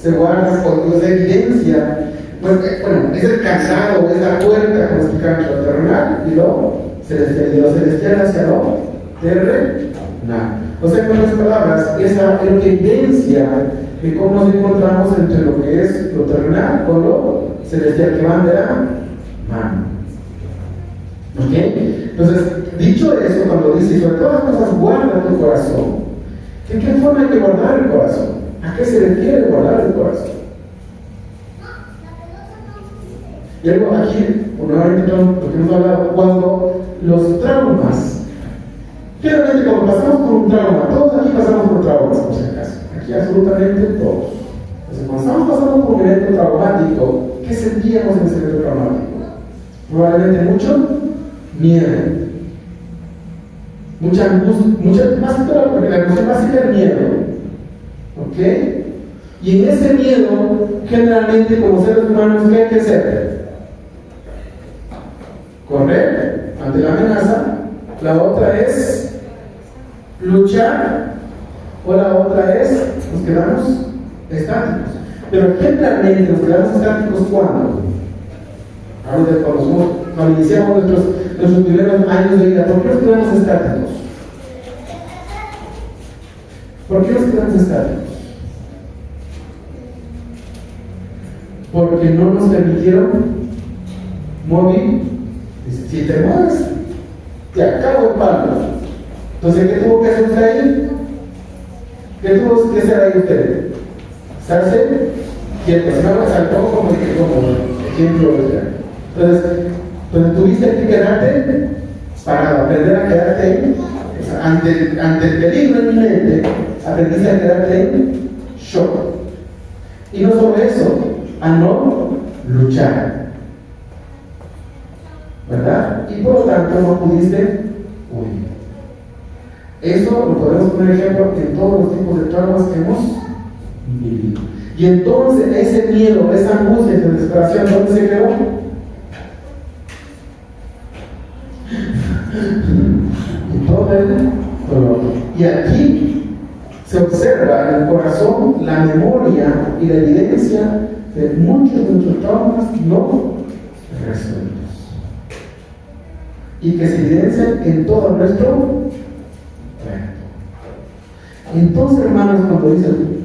se guarda por la evidencia, porque, bueno, es el canal o es la puerta, como explicamos, lo terrenal y lo celestial hacia lo terrenal. O sea, con las palabras, esa es la evidencia de cómo nos encontramos entre lo que es lo terrenal con lo celestial, que van de la mano. ¿Ok? Entonces, dicho eso, cuando dice: sobre todas las cosas guarda tu corazón, ¿de qué forma hay que guardar el corazón? ¿A qué se refiere guardar el corazón? Y algo aquí, nuevamente, lo que hemos hablado, cuando los traumas, generalmente cuando pasamos por un trauma, todos aquí pasamos por traumas, por si acaso, aquí absolutamente todos. Entonces, cuando estamos pasando por un evento traumático, ¿qué sentíamos en ese evento traumático? Probablemente mucho miedo. Mucha angustia, más que todo, porque la emoción básica es el miedo. ¿Ok? Y en ese miedo, generalmente, como seres humanos, ¿qué hay que hacer? Correr ante la amenaza. La otra es luchar. O la otra es, nos quedamos estáticos. Pero generalmente nos quedamos estáticos ¿cuándo? Ahora, cuando iniciamos nuestros primeros años de vida, ¿por qué nos quedamos estáticos? ¿Por qué nos quedamos estáticos? Porque no nos permitieron mover. Si te mueves, te acabo el palo. Entonces, ¿qué tuvo que hacer usted ahí? ¿Qué tuvo que hacer ahí usted? Estarse quieto, si no me saltó como ejemplo. Entonces, tuviste que quedarte para aprender a quedarte ahí. O sea, ante el peligro inminente, aprendiste a quedarte en shock. Y no solo eso, a no luchar. ¿Verdad? Y por lo tanto no pudiste huir. Eso lo podemos poner ejemplo en todos los tipos de traumas que hemos vivido. Y entonces ese miedo, esa angustia, esa desesperación, ¿dónde se quedó? Y todo el dolor. Y aquí se observa en el corazón la memoria y la evidencia de muchos traumas no resueltos. Y que se evidencian en todo nuestro cuerpo. Entonces, hermanos, cuando dicen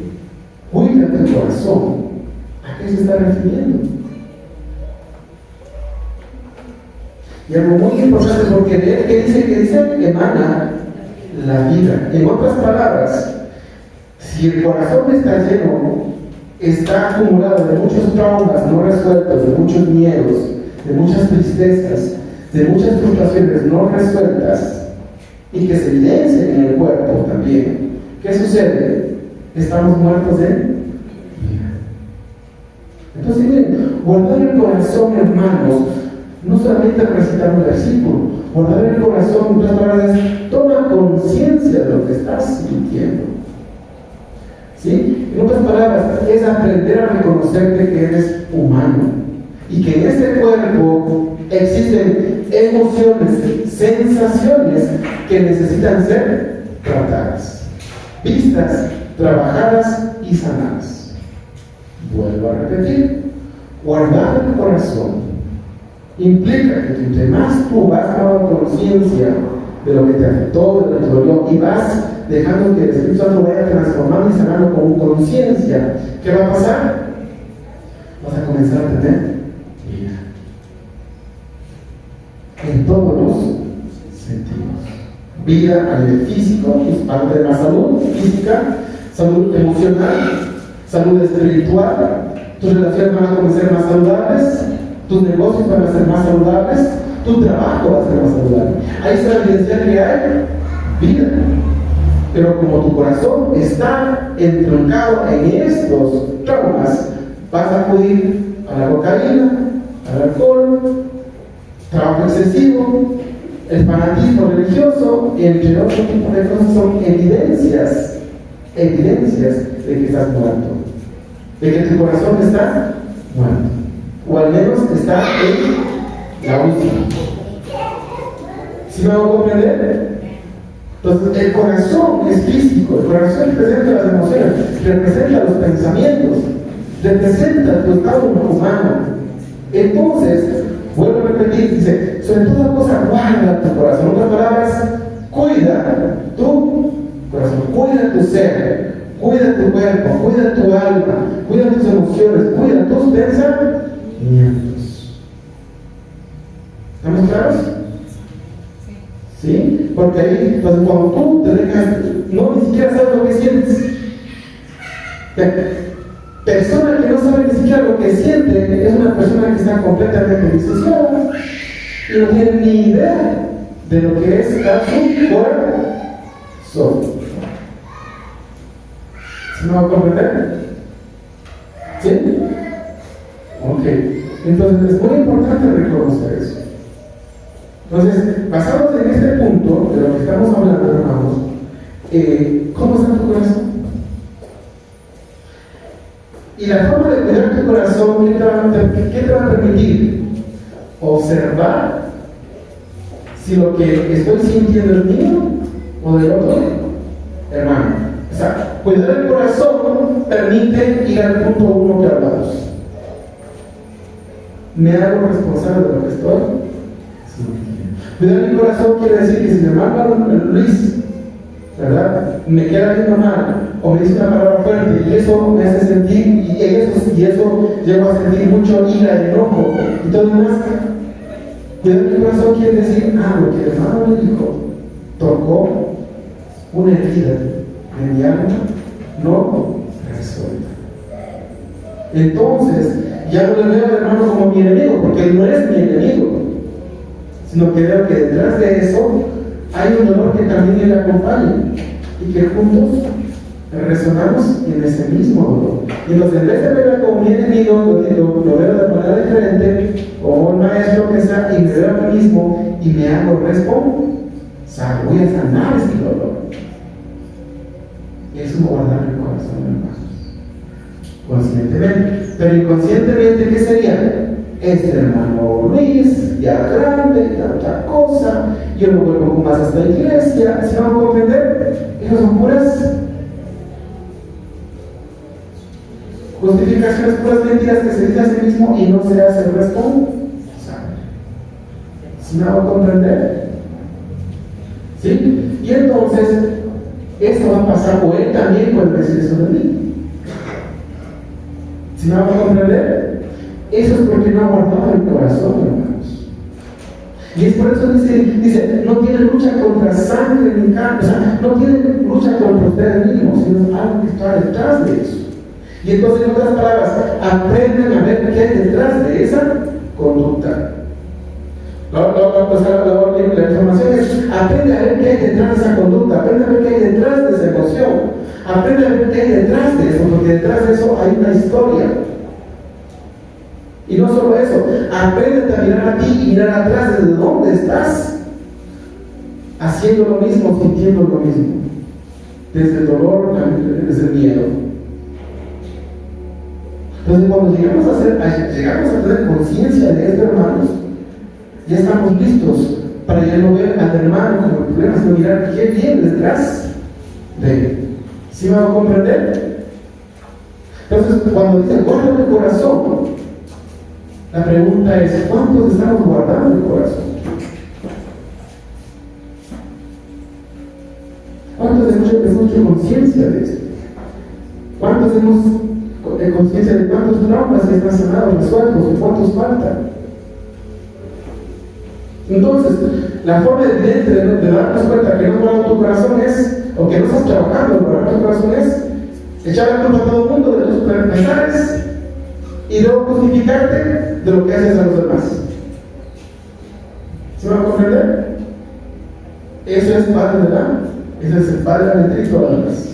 cuida tu corazón, ¿a qué se está refiriendo? Y algo muy importante, porque de él que dice emana la vida. En otras palabras, si el corazón está lleno, está acumulado de muchos traumas no resueltos, de muchos miedos, de muchas tristezas, de muchas frustraciones no resueltas, y que se evidencian en el cuerpo también, ¿qué sucede? Estamos muertos de vida. Entonces, miren, guardar el corazón, hermanos, no solamente recitar un versículo, guardar el corazón, en otras palabras, toma conciencia de lo que estás sintiendo. ¿Sí? En otras palabras, es aprender a reconocerte que eres humano y que en este cuerpo existen emociones, sensaciones que necesitan ser tratadas, vistas, trabajadas y sanadas. Vuelvo a repetir, guardar el corazón implica que entre más tú vas tomando conciencia de lo que te afectó, de lo que te dolió, y vas dejando que el Espíritu Santo vaya transformando y sanando con conciencia, ¿qué va a pasar? Vas a comenzar a tener vida en todos los sentidos. Vida a nivel físico, parte de la salud física, salud emocional, salud espiritual. Tus relaciones van a comenzar más saludables, tus negocios van a ser más saludables, tu trabajo va a ser más saludable. Ahí se va a evidenciar que hay vida. Pero como tu corazón está entroncado en estos traumas, vas a acudir a la cocaína, al alcohol, trabajo excesivo, el fanatismo religioso, entre otros tipos de cosas. Son evidencias de que estás muerto, de que tu corazón está muerto, o al menos está en la última. ¿Sí me hago comprender? Entonces, el corazón es físico, el corazón representa las emociones, representa los pensamientos, representa tu estado humano. Entonces, vuelvo a repetir, dice, sobre toda cosa guarda tu corazón. En otras palabras, cuida tu corazón, cuida tu ser, cuida tu cuerpo, cuida tu alma, cuida tus emociones, cuida tus pensamientos. ¿Estamos claros? ¿Sí? Porque ahí, pues, cuando tú te dejas, no ni siquiera sabes lo que sientes. Persona que no sabe ni siquiera lo que siente es una persona que está completamente disociada y no tiene ni idea de lo que es estar su corazón. ¿Sí me va a comprender? ¿Sí? Ok. Entonces es muy importante reconocer eso. Entonces, basados en este punto de lo que estamos hablando, hermanos, ¿cómo está tu corazón? Y la forma de cuidar tu corazón, ¿qué te va a permitir? Observar si lo que estoy sintiendo es mío o del otro hermano. O sea, cuidar el corazón permite ir al punto 1 que hablamos. Me hago responsable de lo que estoy sintiendo. Cuidar mi corazón quiere decir que si mi hermano Luis, ¿verdad?, me queda viendo mal o me dice una palabra fuerte y eso me hace sentir, y eso llevo a sentir mucho ira y enojo y todo lo demás, cuidar mi corazón quiere decir, lo que el hermano me dijo tocó una herida de mi alma no resuelta. Entonces, ya no le veo al hermano como mi enemigo, porque él no es mi enemigo, sino que veo que detrás de eso hay un dolor que también le acompaña y que juntos resonamos en ese mismo dolor. Y entonces, en vez de verlo como mi enemigo, lo veo de manera diferente, como un maestro que sea, y me veo a mí mismo y me hago responsable. Voy a sanar ese dolor. Eso es guardar el corazón, hermanos. Conscientemente. Pero inconscientemente, ¿qué sería? Este hermano Luis, ya grande, ya otra cosa, yo no vuelvo más a esta iglesia. ¿Se van a comprender? Esas son puras justificaciones, puras mentiras que se dice a sí mismo y no se hace responsable. ¿Sí me van a comprender? ¿Sí? Y entonces, eso va a pasar, o él también puede decir eso de mí. ¿Sí me van a comprender? Eso es porque no ha guardado el corazón, hermanos. Y es por eso dice, no tiene lucha contra sangre ni carne, o sea, no tiene lucha contra ustedes mismos, sino algo que está detrás de eso. Y entonces, en otras palabras, aprenden a ver qué hay detrás de esa conducta. La información es, aprende a ver qué hay detrás de esa conducta, aprende a ver qué hay detrás de esa emoción, aprende a ver qué hay detrás de eso, porque detrás de eso hay una historia. Y no solo eso, aprende a mirar a ti y mirar atrás desde dónde estás haciendo lo mismo, sintiendo lo mismo, desde el dolor, desde el miedo. Entonces, cuando llegamos a tener conciencia de esto, hermanos, ya estamos listos para ya no ver al hermano como el problema, sino mirar qué viene detrás de él. ¿Sí me van a comprender? Entonces, cuando dicen guarda el corazón, la pregunta es: ¿cuántos estamos guardando el corazón? ¿Cuántos hemos hecho conciencia de esto? ¿Cuántos hemos conciencia de cuántos traumas que están sanados, resueltos, y cuántos faltan? Entonces, la forma evidente de darnos cuenta que no has guardado tu corazón es, o que no estás trabajando en guardar tu corazón, es echar la culpa a todo el mundo de tus pesares y luego justificarte de lo que haces a los demás. ¿Se van a comprender? Eso es padre de la, ese es el padre de la mentira y todas las demás.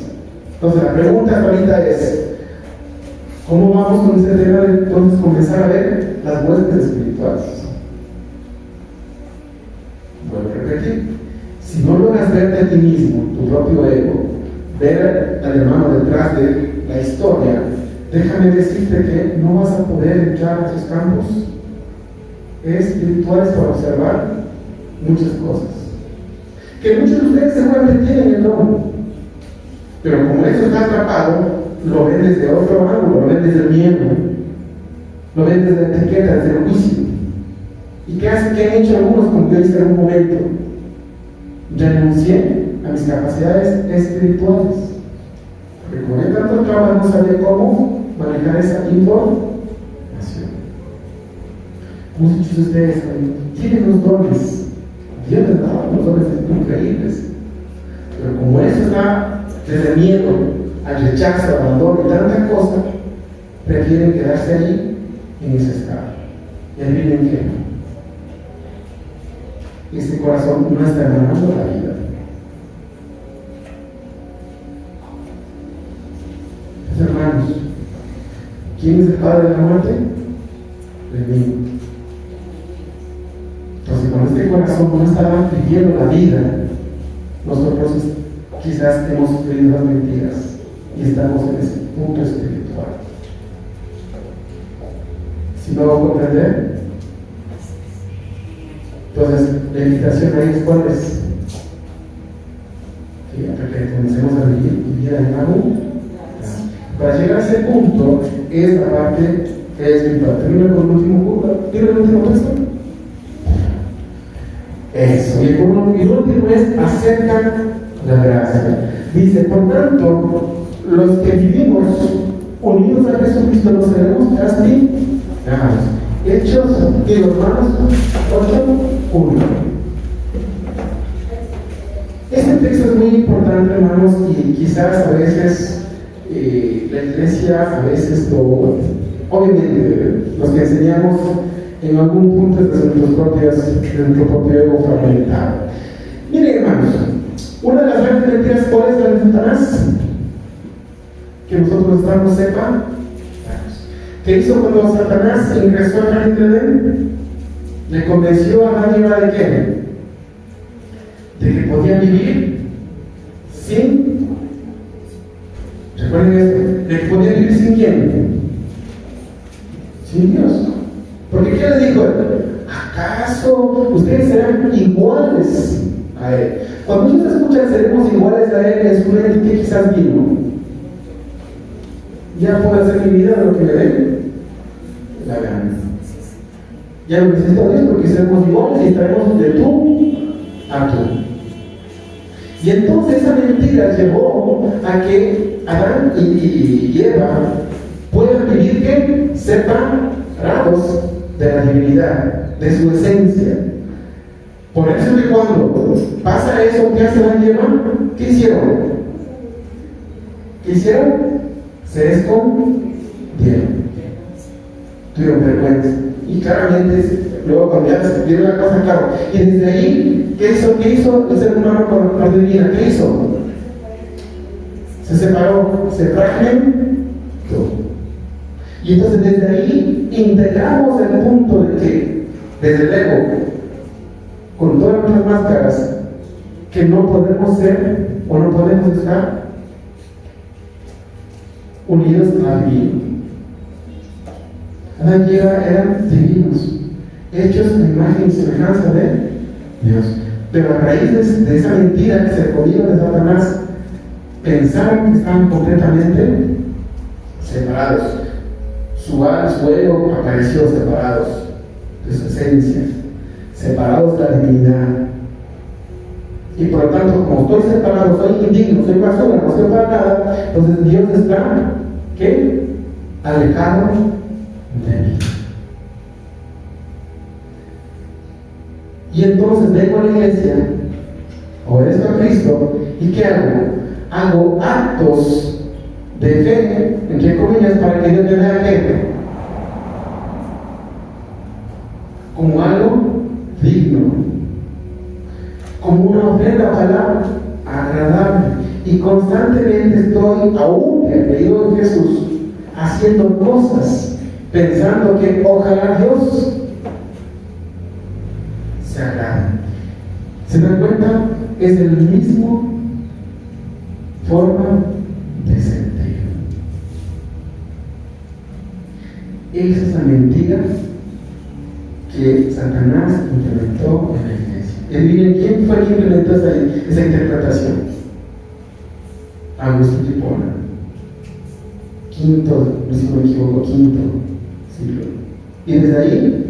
Entonces, la pregunta ahorita es: ¿cómo vamos con este tema de entonces comenzar a ver las huestes espirituales? Vuelvo a repetir: si no logras verte a ti mismo, tu propio ego, ver al hermano detrás de la historia, déjame decirte que no vas a poder entrar a esos campos espirituales para observar muchas cosas. Que muchos de ustedes seguramente tienen el don, pero como eso está atrapado, lo ven desde otro ángulo, lo ven desde el miedo, lo ven desde la etiqueta, desde el juicio. ¿Y qué han hecho algunos, como yo hice en un momento? Renuncié a mis capacidades espirituales, porque como hay tanto trabajo, no sabía cómo manejar esa información. Muchos de ustedes tienen los dones, Dios les da unos dones increíbles, pero como eso está desde miedo al rechazo, al abandono y tanta cosa, prefieren quedarse allí en ese estado. Y ahí vienen que ese corazón no está emanando la vida. Entonces, hermanos, ¿quién es el padre de la muerte? El mismo. Entonces, cuando este corazón no está viviendo la vida, nosotros quizás hemos creído las mentiras y estamos en ese punto espiritual. ¿Sí me va a comprender? Entonces, la invitación ahí es: ¿cuál es? Que comencemos a vivir en algo. Para llegar a ese punto, es la parte espiritual. Termino con el último punto. ¿Tiene el último texto? Eso. Y el último es: aceptan la gracia. Dice: por tanto, los que vivimos unidos a Jesucristo nos seremos castigados. Hechos, digo, hermanos, 8:1. Este texto es muy importante, hermanos, y quizás a veces la iglesia a veces lo obviamente, los que enseñamos en algún punto desde nuestro propio ego fragmentado. Miren, hermanos, una de las grandes mentiras, ¿cuál es la de Satanás? Que nosotros estamos sepa. ¿Qué hizo cuando Satanás ingresó al jardín de Edén? Le convenció a Adán y Eva de qué? De que podían vivir sin. Recuerden esto, de que podían vivir sin quién? Sin Dios. Porque ¿qué le dijo él? ¿Acaso ustedes serán iguales a Él? Cuando ellos escuchan seremos iguales a Él, es un ente que quizás vino. Ya puedo hacer mi vida lo que me dé la gana. Ya no necesito Dios porque seremos iguales y estaremos de tú a tú. Y entonces esa mentira llevó a que Adán y Eva puedan vivir ¿qué? Separados de la divinidad, de su esencia. Por eso que cuando pasa eso, ¿qué hace Adán y Eva? ¿Qué hicieron? ¿Qué hicieron? Se escondieron. Tuvieron vergüenza. Y claramente, luego cuando ya se vieron la cosa, claro. Y desde ahí, ¿qué hizo el ser humano con la divinidad? ¿Qué hizo? Se separó, se fragmentó. Y entonces desde ahí integramos el punto de que, desde el ego, con todas nuestras máscaras, que no podemos ser o no podemos estar unidos a divino. Adán y Eva eran divinos, hechos en imagen y semejanza de Dios. Pero a raíz de esa mentira que se podía de Satanás, pensaron que estaban completamente separados. Su ego apareció separados de su esencia, separados de la divinidad. Y por lo tanto, como estoy separado, soy indigno, soy basura, no soy para nada, entonces Dios está, ¿qué? Alejado de mí. Y entonces vengo a la iglesia, obedezco a Cristo, ¿y qué hago? Hago actos de fe, entre comillas, para que Dios me vea ¿qué? Como algo digno, como una ofrenda, ojalá agradable, y constantemente estoy, aún creído en Jesús, haciendo cosas, pensando que ojalá Dios se agrade. ¿Se dan cuenta? Es el mismo forma de sentir. Esa es la mentira que Satanás implementó en la iglesia. Y miren, ¿quién fue quien implementó esa interpretación? Augusto Hipona. Quinto, no sé si me equivoco, quinto siglo. Y desde ahí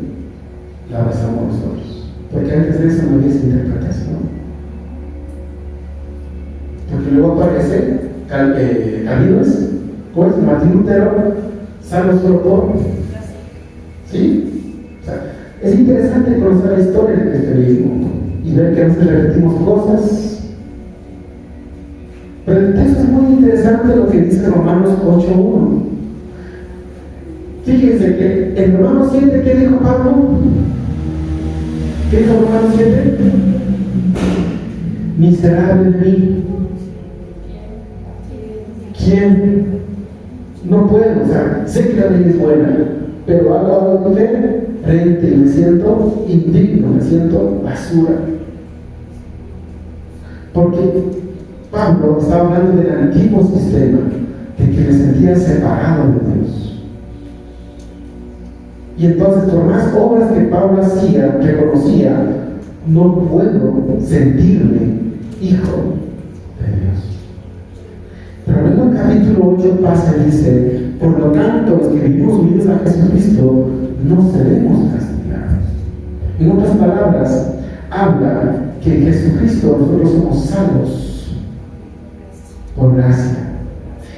la basamos nosotros. Porque antes de eso no había esa interpretación. Porque luego aparece Calvino, pues Martín Lutero, salvo solo por. ¿Sí? O sea, es interesante conocer la historia del cristianismo y ver que a veces repetimos cosas. Pero el texto es muy interesante lo que dice Romanos 8:1. Fíjense que en Romanos 7, ¿qué dijo Pablo? ¿Qué dijo Romanos 7? Miserable de mí. ¿Quién? No puedo, o sea, sé que la ley es buena, pero hago algo diferente y me siento indigno, me siento basura. Porque Pablo estaba hablando del antiguo sistema, de que me sentía separado de Dios. Y entonces, por más obras que Pablo hacía, reconocía, no puedo sentirme hijo de Dios. Pero luego en el capítulo 8 pasa y dice: por lo tanto, los que vivimos unidos a Jesucristo no seremos castigados. En otras palabras, habla que en Jesucristo nosotros somos salvos por gracia.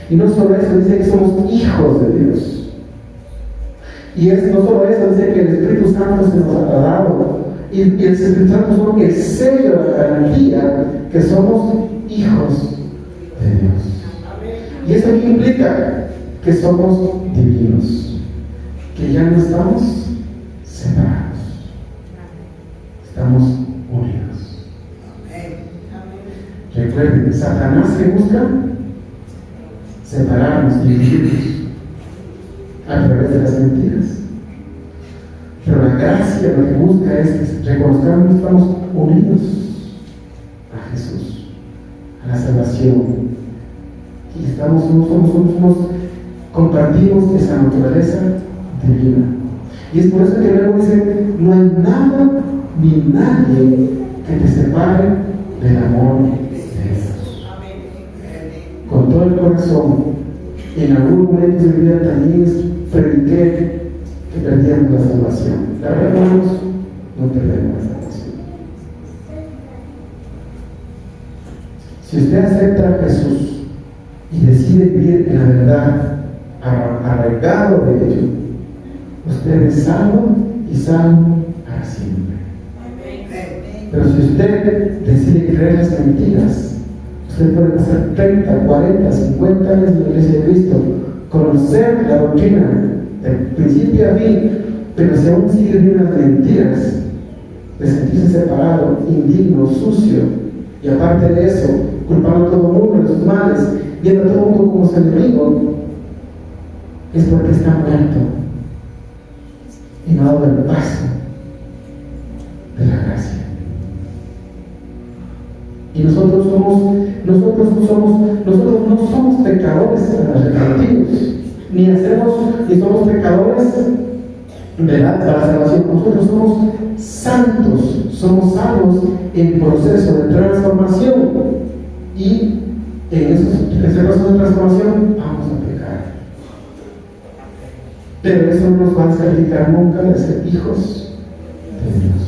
Y no solo eso, dice que somos hijos de Dios. Y no solo eso, dice que el Espíritu Santo se nos ha dado. Y el Espíritu Santo es el sello de la garantía que somos hijos de Dios. Y eso implica que somos divinos. que ya no estamos separados, estamos unidos. Recuerden, Satanás que busca separarnos, dividirnos a través de las mentiras. Pero la gracia lo que busca es que reconozcamos que estamos unidos a Jesús, a la salvación. Y compartimos esa naturaleza divina. Y es por eso que luego dice, no hay nada ni nadie que te separe del amor de Dios. Con todo el corazón, en algún momento de mi vida también prediqué que perdíamos la salvación. La verdad, hermanos, no perdemos la salvación. Si usted acepta a Jesús y decide vivir en la verdad, arraigado de ello, usted es salvo y salvo para siempre. Pero si usted decide creer las mentiras, usted puede pasar 30, 40, 50 años en la iglesia de Cristo, conocer la doctrina de principio a fin, pero si aún sigue viendo las mentiras, de sentirse separado, indigno, sucio, y aparte de eso, culpando a todo el mundo de sus males, viendo a todo el mundo como su enemigo, es porque está muerto y no ha dado el paso de la gracia. Y nosotros no somos pecadores arrepentidos, ni somos pecadores para salvación. Nosotros somos santos, somos salvos en proceso de transformación, y en ese proceso de transformación vamos a pecar. Pero eso no nos va a descalificar nunca de ser hijos de Dios,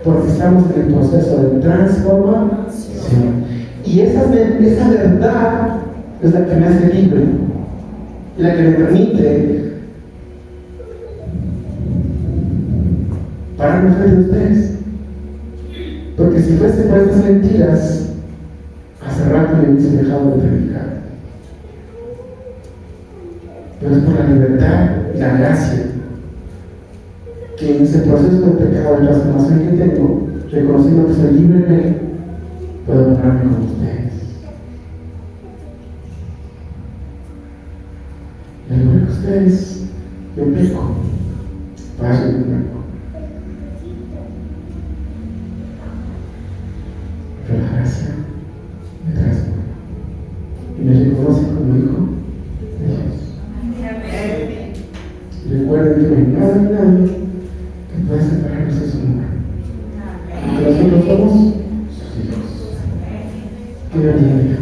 porque estamos en el proceso de transformación. Y esa verdad es la que me hace libre y la que me permite pararme frente a ustedes. Porque si fuese por estas mentiras, hace rato me hubiese dejado de predicar. Pero es por la libertad y la gracia que en ese proceso de pecado, de transformación que tengo, reconociendo que soy libre en Él, puedo pararme con ustedes. Y al igual que ustedes, yo peco, paso de peco. Pero la gracia me transforma y me reconoce como hijo de Dios. Y recuerden que no hay nada ni nadie que pueda separarnos de su amor. Porque nosotros somos sus hijos. Que Dios bendiga.